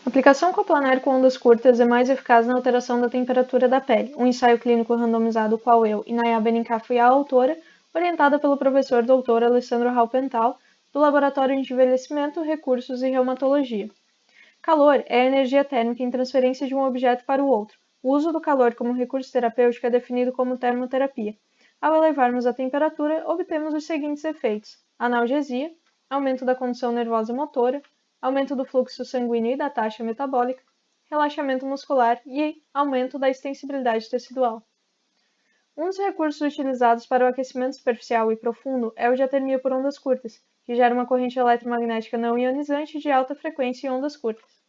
Aplicação coplanar com ondas curtas é mais eficaz na alteração da temperatura da pele. Um ensaio clínico randomizado, qual eu, Inaya Benincá, fui a autora, orientada pelo professor Dr. Alessandro Raupental, do Laboratório de Envelhecimento, Recursos e Reumatologia. Calor é a energia térmica em transferência de um objeto para o outro. O uso do calor como recurso terapêutico é definido como termoterapia. Ao elevarmos a temperatura, obtemos os seguintes efeitos: analgesia, aumento da condução nervosa e motora, aumento do fluxo sanguíneo e da taxa metabólica, relaxamento muscular e aumento da extensibilidade tecidual. Um dos recursos utilizados para o aquecimento superficial e profundo é o de atermia por ondas curtas, que gera uma corrente eletromagnética não ionizante de alta frequência em ondas curtas.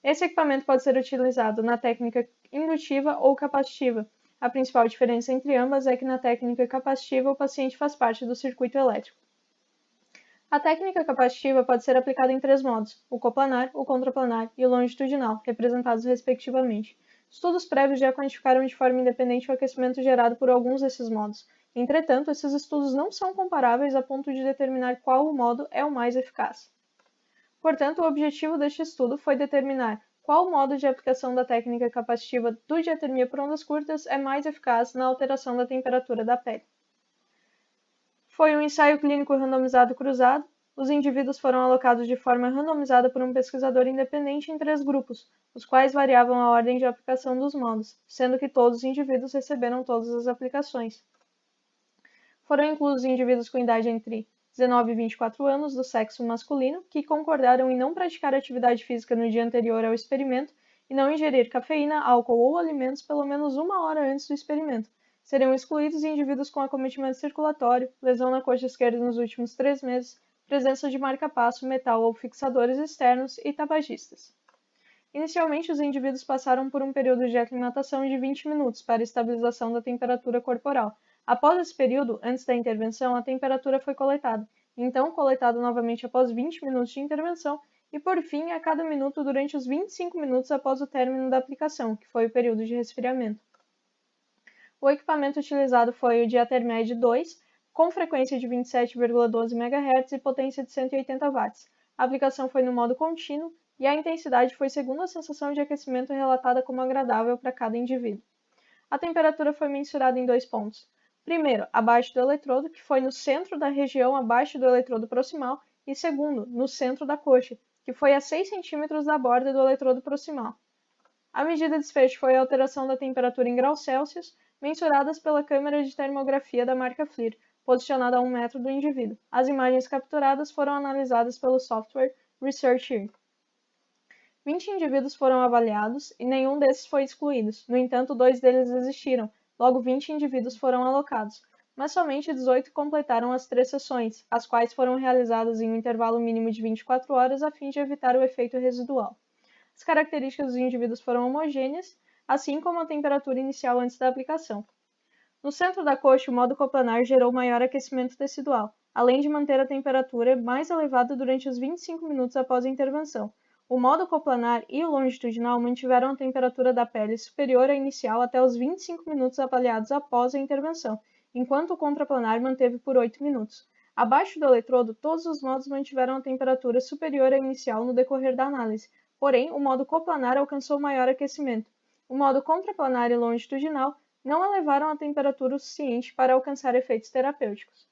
Esse equipamento pode ser utilizado na técnica indutiva ou capacitiva. A principal diferença entre ambas é que na técnica capacitiva o paciente faz parte do circuito elétrico. A técnica capacitiva pode ser aplicada em 3 modos: o coplanar, o contraplanar e o longitudinal, representados respectivamente. Estudos prévios já quantificaram de forma independente o aquecimento gerado por alguns desses modos. Entretanto, esses estudos não são comparáveis a ponto de determinar qual modo é o mais eficaz. Portanto, o objetivo deste estudo foi determinar qual modo de aplicação da técnica capacitiva do diatermia por ondas curtas é mais eficaz na alteração da temperatura da pele. Foi um ensaio clínico randomizado cruzado. Os indivíduos foram alocados de forma randomizada por um pesquisador independente em 3 grupos, os quais variavam a ordem de aplicação dos modos, sendo que todos os indivíduos receberam todas as aplicações. Foram inclusos indivíduos com idade entre 19 e 24 anos do sexo masculino, que concordaram em não praticar atividade física no dia anterior ao experimento e não ingerir cafeína, álcool ou alimentos pelo menos 1 hora antes do experimento. Seriam excluídos indivíduos com acometimento circulatório, lesão na coxa esquerda nos últimos 3 meses, presença de marca-passo, metal ou fixadores externos e tabagistas. Inicialmente, os indivíduos passaram por um período de aclimatação de 20 minutos para estabilização da temperatura corporal. Após esse período, antes da intervenção, a temperatura foi coletada, então coletada novamente após 20 minutos de intervenção e, por fim, a cada minuto durante os 25 minutos após o término da aplicação, que foi o período de resfriamento. O equipamento utilizado foi o Diatermed 2, com frequência de 27,12 MHz e potência de 180 watts. A aplicação foi no modo contínuo e a intensidade foi segundo a sensação de aquecimento relatada como agradável para cada indivíduo. A temperatura foi mensurada em 2 pontos. Primeiro, abaixo do eletrodo, que foi no centro da região abaixo do eletrodo proximal, e segundo, no centro da coxa, que foi a 6 cm da borda do eletrodo proximal. A medida de desfecho foi a alteração da temperatura em graus Celsius, mensuradas pela câmera de termografia da marca FLIR, posicionada a 1 metro do indivíduo. As imagens capturadas foram analisadas pelo software ResearchEar. 20 indivíduos foram avaliados e nenhum desses foi excluído. No entanto, 2 deles desistiram, logo 20 indivíduos foram alocados, mas somente 18 completaram as 3 sessões, as quais foram realizadas em um intervalo mínimo de 24 horas a fim de evitar o efeito residual. As características dos indivíduos foram homogêneas, assim como a temperatura inicial antes da aplicação. No centro da coxa, o modo coplanar gerou maior aquecimento tecidual, além de manter a temperatura mais elevada durante os 25 minutos após a intervenção. O modo coplanar e o longitudinal mantiveram a temperatura da pele superior à inicial até os 25 minutos avaliados após a intervenção, enquanto o contraplanar manteve por 8 minutos. Abaixo do eletrodo, todos os modos mantiveram a temperatura superior à inicial no decorrer da análise, porém, o modo coplanar alcançou maior aquecimento. O modo contraplanar e longitudinal não elevaram a temperatura o suficiente para alcançar efeitos terapêuticos.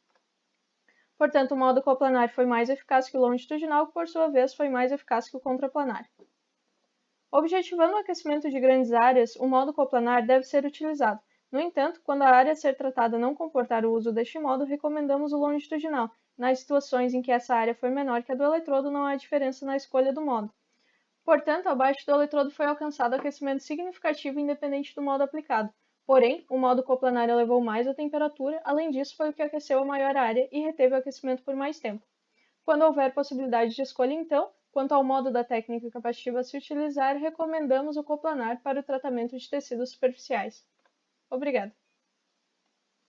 Portanto, o modo coplanar foi mais eficaz que o longitudinal, que por sua vez foi mais eficaz que o contraplanar. Objetivando o aquecimento de grandes áreas, o modo coplanar deve ser utilizado. No entanto, quando a área a ser tratada não comportar o uso deste modo, recomendamos o longitudinal. Nas situações em que essa área for menor que a do eletrodo, não há diferença na escolha do modo. Portanto, abaixo do eletrodo foi alcançado aquecimento significativo independente do modo aplicado. Porém, o modo coplanar elevou mais a temperatura, além disso foi o que aqueceu a maior área e reteve o aquecimento por mais tempo. Quando houver possibilidade de escolha, então, quanto ao modo da técnica capacitiva a se utilizar, recomendamos o coplanar para o tratamento de tecidos superficiais. Obrigada.